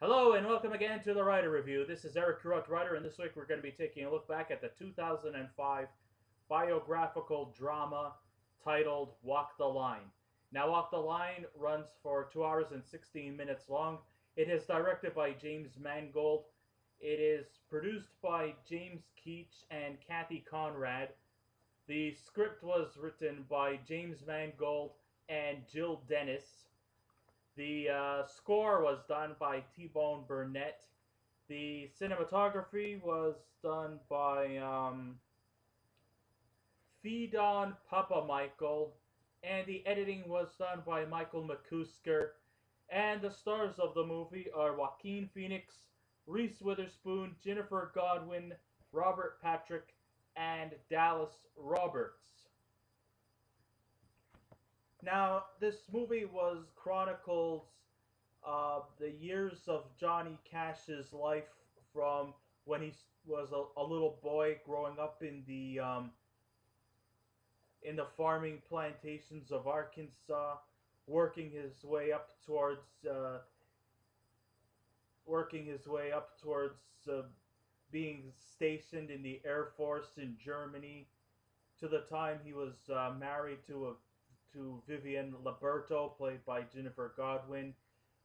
Hello and welcome again to the Writer Review. This is Eric Corrupt Writer, and this week we're going to be taking a look back at the 2005 biographical drama titled Walk the Line. Now, Walk the Line runs for 2 hours and 16 minutes long. It is directed by James Mangold. It is produced by James Keach and Kathy Conrad. The script was written by James Mangold and Jill Dennis. The score was done by T-Bone Burnett. The cinematography was done by Fedon Papamichael. And the editing was done by Michael McCusker. And the stars of the movie are Joaquin Phoenix, Reese Witherspoon, Ginnifer Goodwin, Robert Patrick, and Dallas Roberts. Now, this movie chronicles the years of Johnny Cash's life from when he was a little boy growing up in the farming plantations of Arkansas, working his way up towards being stationed in the Air Force in Germany, to the time he was married to Vivian Liberto, played by Ginnifer Goodwin,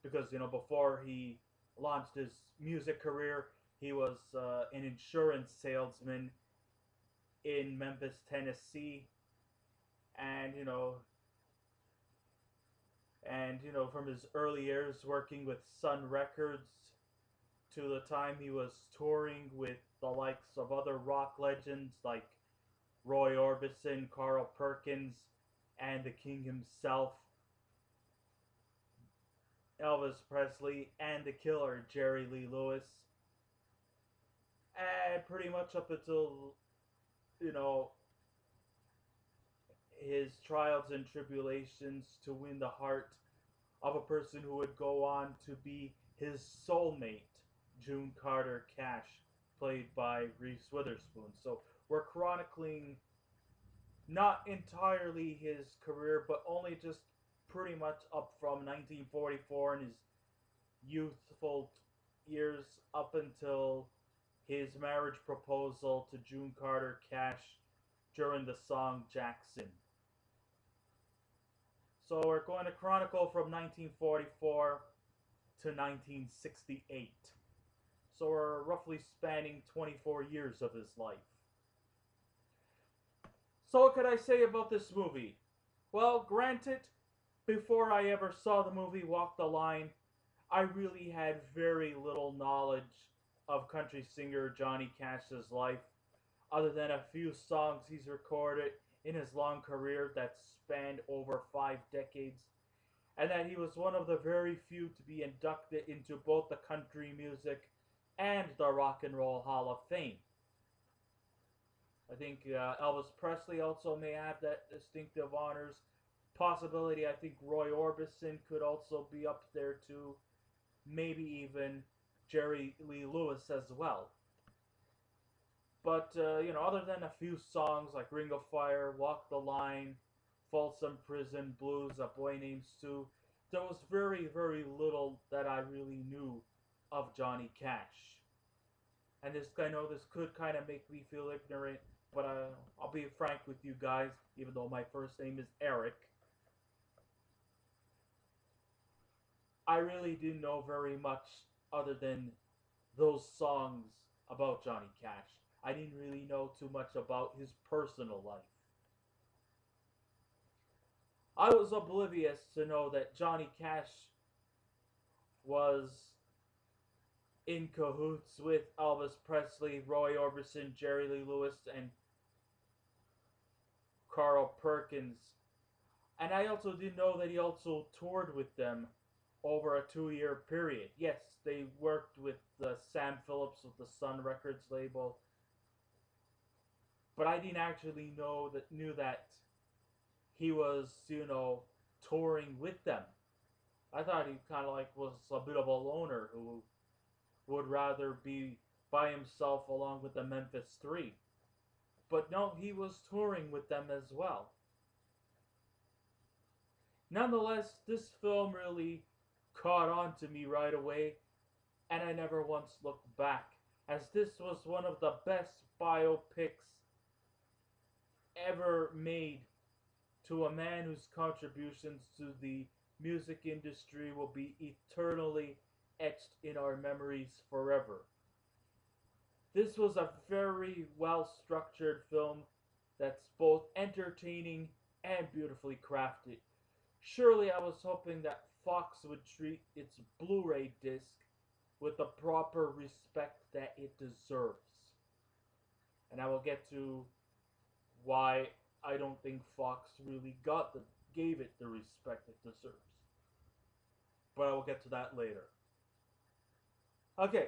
because before he launched his music career, he was an insurance salesman in Memphis, Tennessee, and from his early years working with Sun Records to the time he was touring with the likes of other rock legends like Roy Orbison, Carl Perkins, and the King himself, Elvis Presley, and the Killer, Jerry Lee Lewis. And pretty much up until, his trials and tribulations to win the heart of a person who would go on to be his soulmate, June Carter Cash, played by Reese Witherspoon. So we're chronicling not entirely his career, but only just pretty much up from 1944 and his youthful years up until his marriage proposal to June Carter Cash during the song Jackson. So we're going to chronicle from 1944 to 1968. So we're roughly spanning 24 years of his life. So what could I say about this movie? Well, granted, before I ever saw the movie Walk the Line, I really had very little knowledge of country singer Johnny Cash's life, other than a few songs he's recorded in his long career that spanned over 5 decades, and that he was one of the very few to be inducted into both the country music and the Rock and Roll Hall of Fame. I think Elvis Presley also may have that distinctive honors. Possibility, I think Roy Orbison could also be up there too. Maybe even Jerry Lee Lewis as well. But, other than a few songs like Ring of Fire, Walk the Line, Folsom Prison Blues, A Boy Named Sue, there was very, very little that I really knew of Johnny Cash. And I know this could kind of make me feel ignorant, but I'll be frank with you guys, even though my first name is Eric. I really didn't know very much other than those songs about Johnny Cash. I didn't really know too much about his personal life. I was oblivious to know that Johnny Cash was in cahoots with Elvis Presley, Roy Orbison, Jerry Lee Lewis, and Carl Perkins. And I also didn't know that he also toured with them over a 2-year period. Yes, they worked with Sam Phillips with the Sun Records label, but I didn't actually knew that he was, touring with them. I thought he kind of was a bit of a loner who would rather be by himself along with the Memphis Three. But no, he was touring with them as well. Nonetheless, this film really caught on to me right away and I never once looked back, as this was one of the best biopics ever made to a man whose contributions to the music industry will be eternally etched in our memories forever. This was a very well structured film that's both entertaining and beautifully crafted. Surely I was hoping that Fox would treat its Blu ray disc with the proper respect that it deserves. And I will get to why I don't think Fox really gave it the respect it deserves. But I will get to that later. Okay,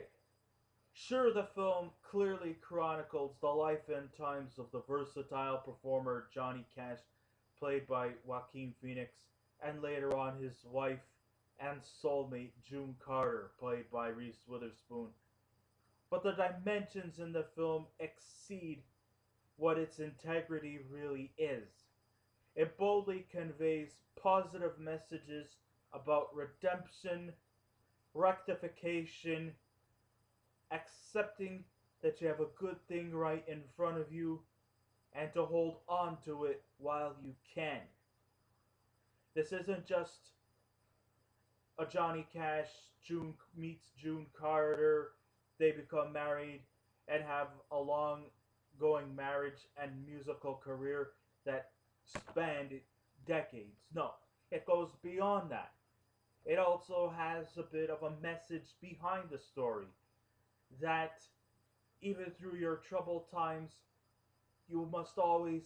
sure, the film clearly chronicles the life and times of the versatile performer Johnny Cash, played by Joaquin Phoenix, and later on his wife and soulmate June Carter, played by Reese Witherspoon. But the dimensions in the film exceed what its integrity really is. It boldly conveys positive messages about redemption, rectification, accepting that you have a good thing right in front of you, and to hold on to it while you can. This isn't just a Johnny Cash June meets June Carter, they become married and have a long going marriage and musical career that spanned decades. No, it goes beyond that. It also has a bit of a message behind the story that even through your troubled times, you must always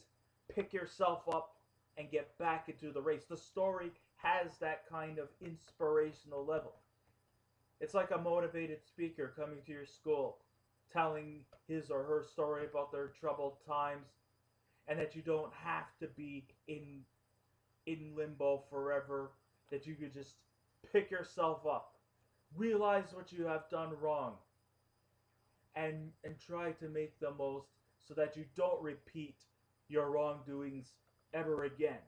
pick yourself up and get back into the race. The story has that kind of inspirational level. It's like a motivated speaker coming to your school, telling his or her story about their troubled times, and that you don't have to be in limbo forever, that you could just pick yourself up, realize what you have done wrong, and try to make the most so that you don't repeat your wrongdoings ever again.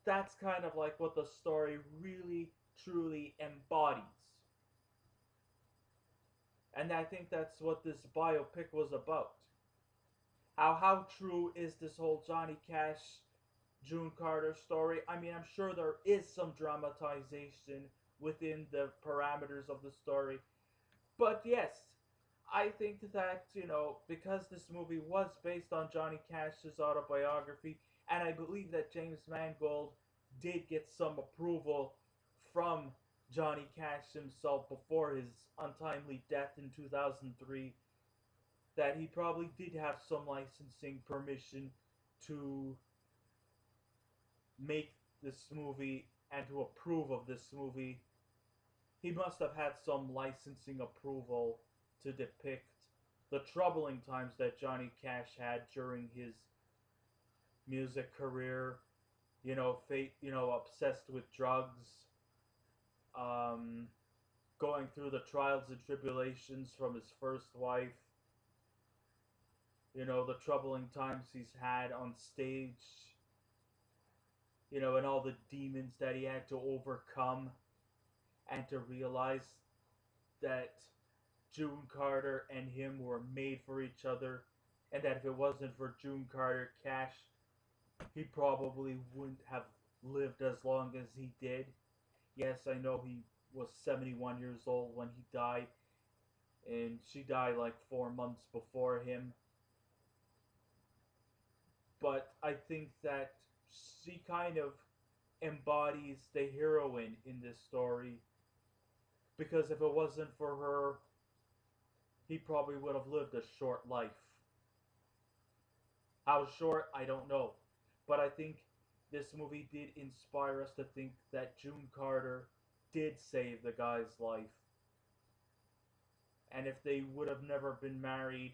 That's kind of like what the story really truly embodies. And I think that's what this biopic was about. How true is this whole Johnny Cash June Carter story? I mean, I'm sure there is some dramatization within the parameters of the story. But yes, I think that, because this movie was based on Johnny Cash's autobiography, and I believe that James Mangold did get some approval from Johnny Cash himself before his untimely death in 2003, that he probably did have some licensing permission to make this movie and to approve of this movie. He must have had some licensing approval to depict the troubling times that Johnny Cash had during his music career. Obsessed with drugs, going through the trials and tribulations from his first wife, the troubling times he's had on stage, and all the demons that he had to overcome, and to realize that June Carter and him were made for each other, and that if it wasn't for June Carter, Cash, he probably wouldn't have lived as long as he did. Yes, I know he was 71 years old when he died, and she died like 4 months before him. But I think that she kind of embodies the heroine in this story, because if it wasn't for her, he probably would have lived a short life. How short, I don't know. But I think this movie did inspire us to think that June Carter did save the guy's life. And if they would have never been married,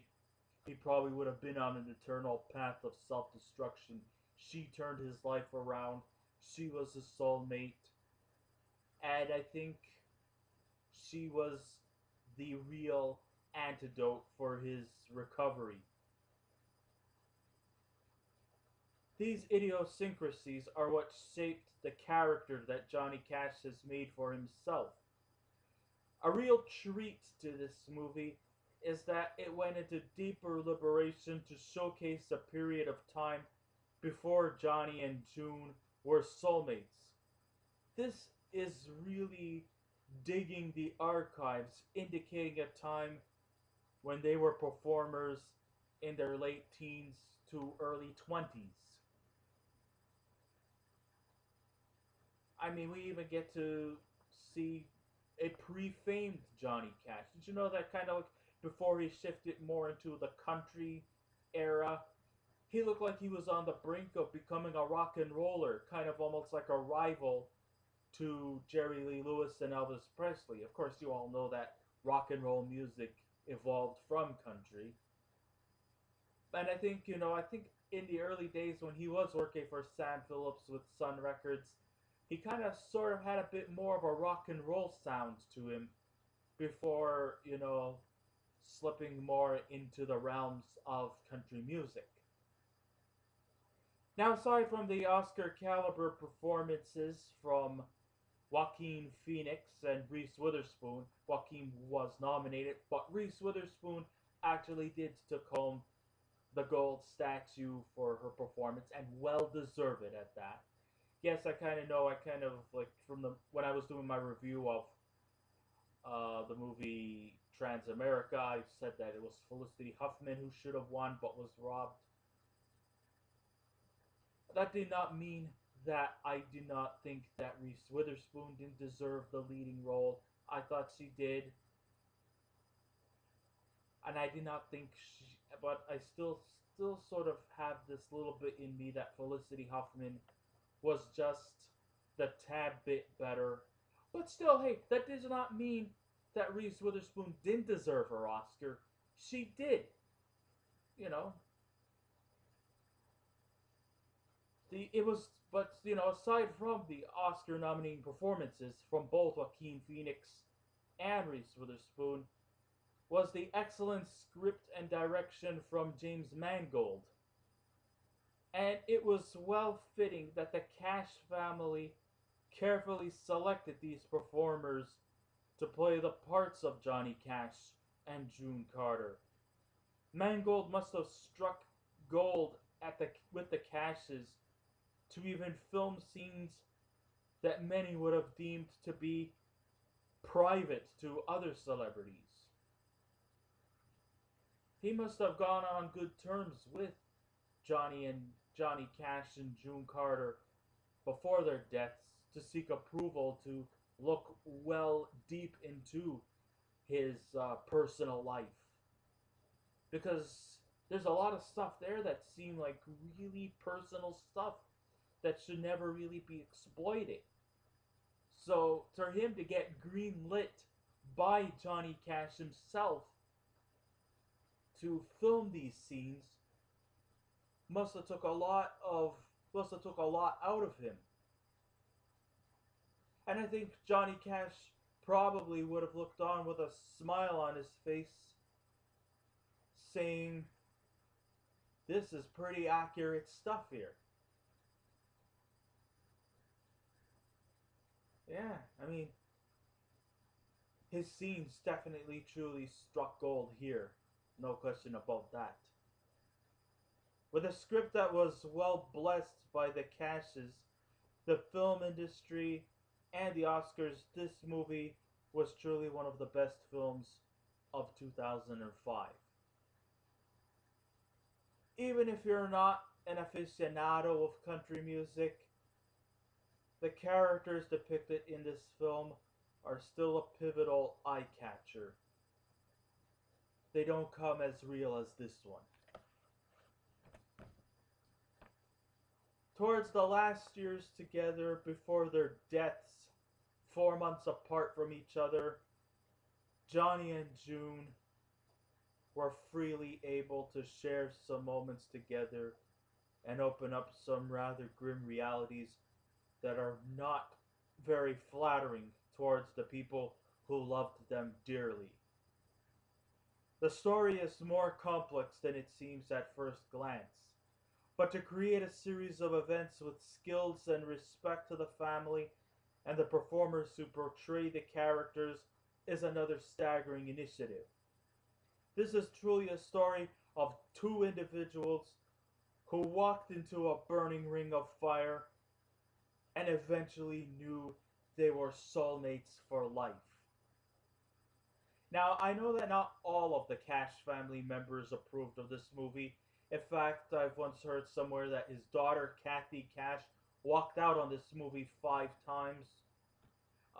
he probably would have been on an eternal path of self-destruction. She turned his life around. She was his soulmate. And I think she was the real antidote for his recovery. These idiosyncrasies are what shaped the character that Johnny Cash has made for himself. A real treat to this movie is that it went into deeper liberation to showcase a period of time before Johnny and June were soulmates. This is really digging the archives, indicating a time when they were performers in their late teens to early 20s. I mean, we even get to see a pre-famed Johnny Cash. Did you know that kind of like before he shifted more into the country era, he looked like he was on the brink of becoming a rock and roller, kind of almost like a rival to Jerry Lee Lewis and Elvis Presley. Of course, you all know that rock and roll music evolved from country. And I think in the early days when he was working for Sam Phillips with Sun Records, he kind of sort of had a bit more of a rock and roll sound to him before, slipping more into the realms of country music. Now, aside from the Oscar caliber performances from Joaquin Phoenix and Reese Witherspoon, Joaquin was nominated, but Reese Witherspoon actually did took home the gold statue for her performance, and well deserved it at that. Yes, I kind of know. I kind of like from the when I was doing my review of the movie Trans America, I said that it was Felicity Huffman who should have won, but was robbed. That did not mean that I do not think that Reese Witherspoon didn't deserve the leading role. I thought she did, and I did not think she. But I still sort of have this little bit in me that Felicity Huffman was just the tad bit better. But still, hey, that does not mean that Reese Witherspoon didn't deserve her Oscar. She did. You know, aside from the Oscar nominating performances from both Joaquin Phoenix and Reese Witherspoon, was the excellent script and direction from James Mangold. And it was well fitting that the Cash family carefully selected these performers to play the parts of Johnny Cash and June Carter. Mangold must have struck gold with the Cashes to even film scenes that many would have deemed to be private to other celebrities. He must have gone on good terms with Johnny Cash and June Carter before their deaths to seek approval to look well deep into his personal life. Because there's a lot of stuff there that seem like really personal stuff that should never really be exploited. So for him to get green lit by Johnny Cash himself to film these scenes must have took a lot out of him. And I think Johnny Cash probably would have looked on with a smile on his face, saying, "This is pretty accurate stuff here." Yeah, I mean, his scenes definitely truly struck gold here. No question about that. With a script that was well blessed by the Cashes, the film industry, and the Oscars, this movie was truly one of the best films of 2005. Even if you're not an aficionado of country music, the characters depicted in this film are still a pivotal eye catcher. They don't come as real as this one. Towards the last years together before their deaths, 4 months apart from each other, Johnny and June were freely able to share some moments together and open up some rather grim realities that are not very flattering towards the people who loved them dearly. The story is more complex than it seems at first glance, but to create a series of events with skills and respect to the family and the performers who portray the characters is another staggering initiative. This is truly a story of two individuals who walked into a burning ring of fire and eventually knew they were soulmates for life. Now, I know that not all of the Cash family members approved of this movie. In fact, I've once heard somewhere that his daughter, Kathy Cash, walked out on this movie 5 times.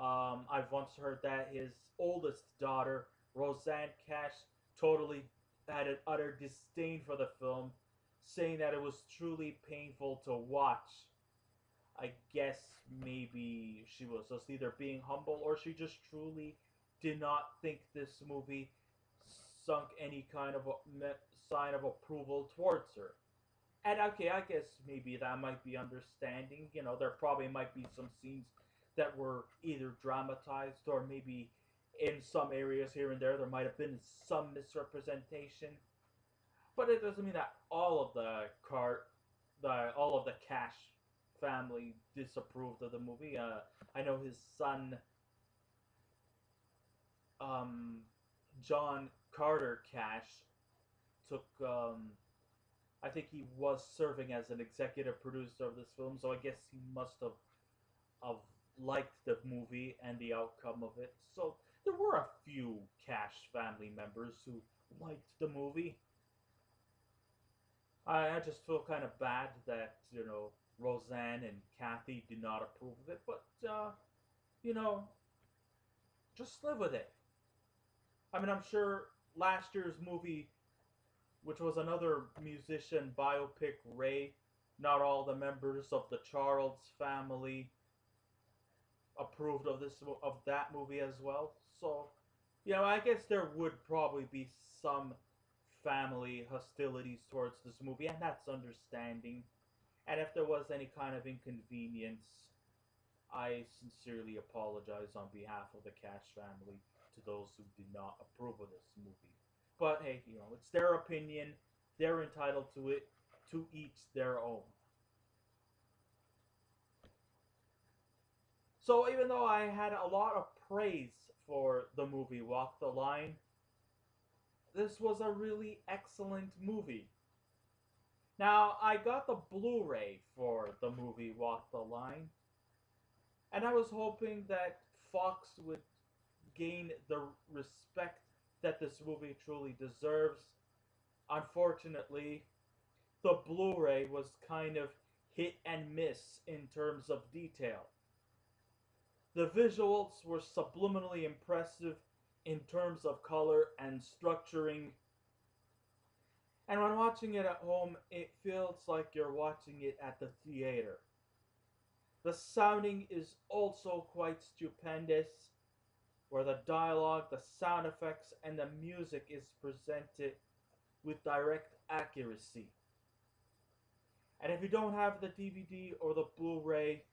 I've once heard that his oldest daughter, Roseanne Cash, totally had an utter disdain for the film, saying that it was truly painful to watch. I guess maybe she was just either being humble or she just truly did not think this movie sunk any kind of sign of approval towards her. And okay, I guess maybe that might be understanding. You know, there probably might be some scenes that were either dramatized or maybe in some areas here and there might have been some misrepresentation. But it doesn't mean that all of the Cash family disapproved of the movie. I know his son, um, John Carter Cash, took. I think he was serving as an executive producer of this film, so I guess he must have liked the movie and the outcome of it. So there were a few Cash family members who liked the movie. I just feel kind of bad that, Roseanne and Kathy did not approve of it, but, you know, just live with it. I mean, I'm sure last year's movie, which was another musician biopic, Ray, not all the members of the Charles family approved of that movie as well. So, I guess there would probably be some family hostilities towards this movie, and that's understanding. And if there was any kind of inconvenience, I sincerely apologize on behalf of the Cash family to those who did not approve of this movie. But hey, it's their opinion. They're entitled to it. To each their own. So even though I had a lot of praise for the movie Walk the Line, this was a really excellent movie. Now, I got the Blu-ray for the movie Walk the Line, and I was hoping that Fox would gain the respect that this movie truly deserves. Unfortunately, the Blu-ray was kind of hit and miss in terms of detail. The visuals were subliminally impressive in terms of color and structuring. And when watching it at home, it feels like you're watching it at the theater. The sounding is also quite stupendous, where the dialogue, the sound effects, and the music is presented with direct accuracy. And if you don't have the DVD or the Blu-ray,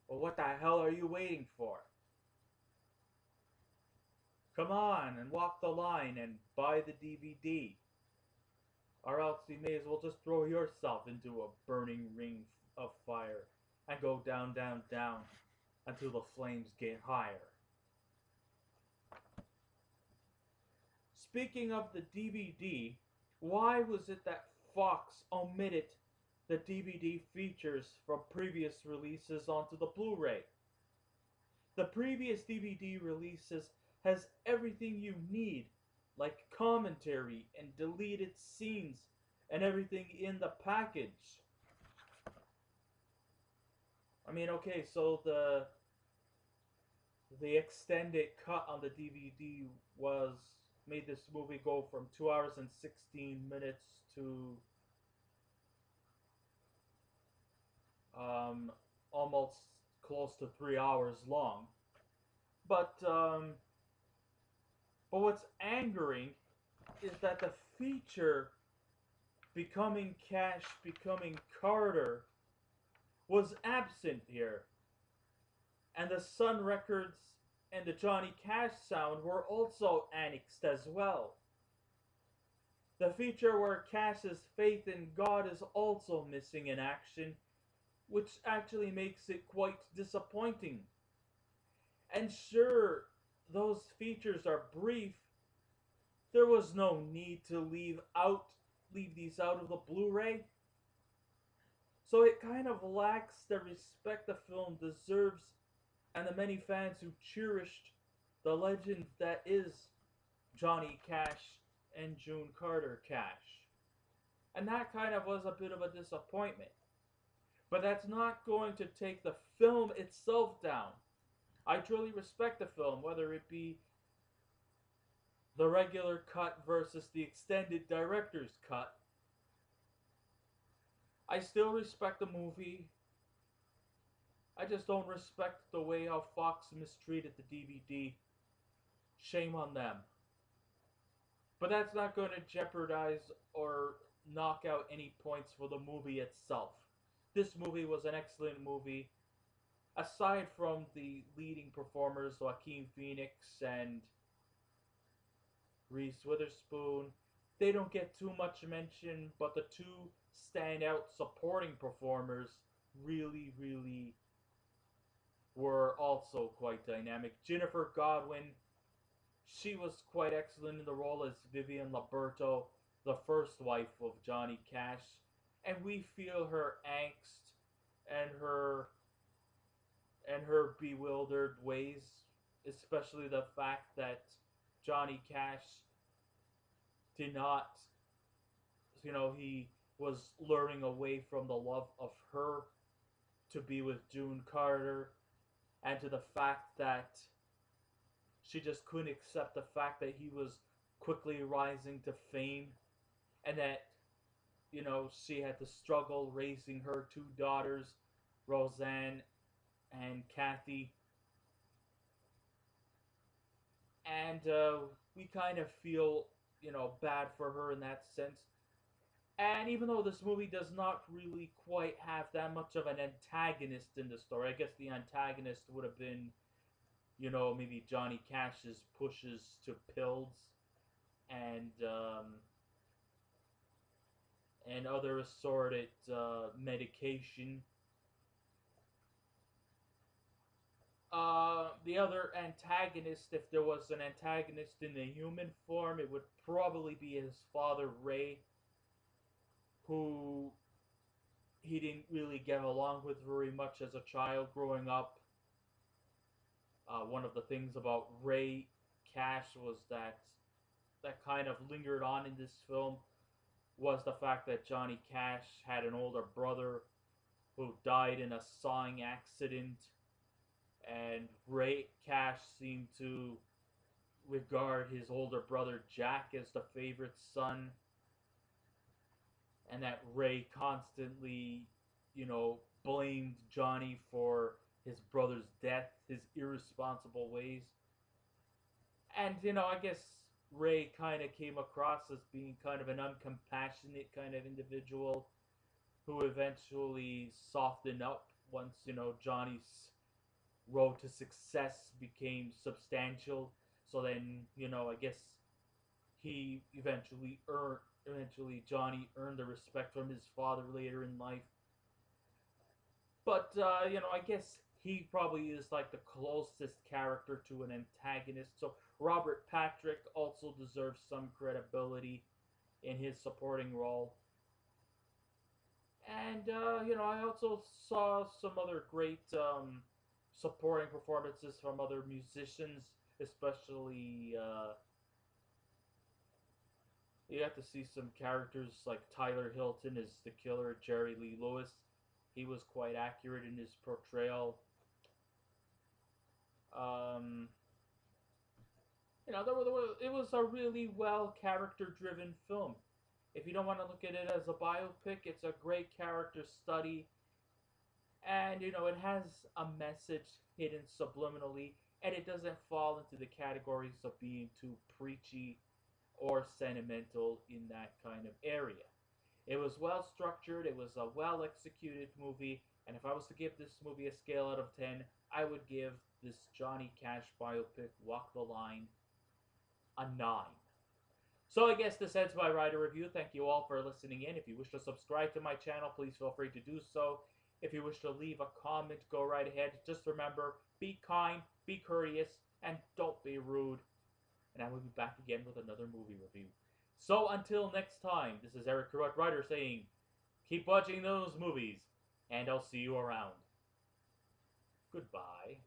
well, what the hell are you waiting for? Come on and walk the line and buy the DVD. Or else you may as well just throw yourself into a burning ring of fire and go down, down, down until the flames get higher. Speaking of the DVD, why was it that Fox omitted the DVD features from previous releases onto the Blu-ray? The previous DVD releases has everything you need, like commentary and deleted scenes and everything in the package. I mean, okay, so the extended cut on the DVD was made this movie go from 2 hours and 16 minutes to almost close to 3 hours long. But what's angering is that the feature Becoming Cash, Becoming Carter was absent here. And the Sun Records and the Johnny Cash sound were also annexed as well. The feature where Cash's faith in God is also missing in action, which actually makes it quite disappointing. And sure, those features are brief, there was no need to leave these out of the Blu-ray. So it kind of lacks the respect the film deserves and the many fans who cherished the legend that is Johnny Cash and June Carter Cash. And that kind of was a bit of a disappointment. But that's not going to take the film itself down. I truly respect the film, whether it be the regular cut versus the extended director's cut. I still respect the movie. I just don't respect the way how Fox mistreated the DVD. Shame on them. But that's not going to jeopardize or knock out any points for the movie itself. This movie was an excellent movie. Aside from the leading performers, Joaquin Phoenix and Reese Witherspoon, they don't get too much mention, but the two standout supporting performers really were also quite dynamic. Ginnifer Goodwin, she was quite excellent in the role as Vivian Liberto, the first wife of Johnny Cash, and we feel her angst and her bewildered ways, especially the fact that Johnny Cash did not, he was luring away from the love of her to be with June Carter, and to the fact that she just couldn't accept the fact that he was quickly rising to fame, and that, she had to struggle raising her two daughters, Roseanne and Kathy. And we kind of feel, bad for her in that sense. And even though this movie does not really quite have that much of an antagonist in the story, I guess the antagonist would have been, maybe Johnny Cash's pushes to pills and other assorted medication. The other antagonist, if there was an antagonist in the human form, it would probably be his father, Ray, who he didn't really get along with very much as a child growing up. One of the things about Ray Cash was that kind of lingered on in this film was the fact that Johnny Cash had an older brother who died in a sawing accident, and Ray Cash seemed to regard his older brother Jack as the favorite son, and that Ray constantly, blamed Johnny for his brother's death, his irresponsible ways. And, I guess Ray kind of came across as being kind of an uncompassionate kind of individual who eventually softened up once, Johnny's road to success became substantial. So then, I guess eventually Johnny earned the respect from his father later in life. But, I guess he probably is like the closest character to an antagonist. So Robert Patrick also deserves some credibility in his supporting role. And, I also saw some other great supporting performances from other musicians, especially, you have to see some characters like Tyler Hilton as the killer, Jerry Lee Lewis. He was quite accurate in his portrayal. It was a really well character-driven film. If you don't want to look at it as a biopic, it's a great character study. And, it has a message hidden subliminally, and it doesn't fall into the categories of being too preachy or sentimental in that kind of area. It was well structured, it was a well executed movie, and if I was to give this movie a scale out of 10, I would give this Johnny Cash biopic, Walk the Line, a 9. So I guess this ends my writer review. Thank you all for listening in. If you wish to subscribe to my channel, please feel free to do so. If you wish to leave a comment, go right ahead. Just remember, be kind, be courteous, and don't be rude. And I will be back again with another movie review. So until next time, this is Eric Corrupt Writer saying, keep watching those movies, and I'll see you around. Goodbye.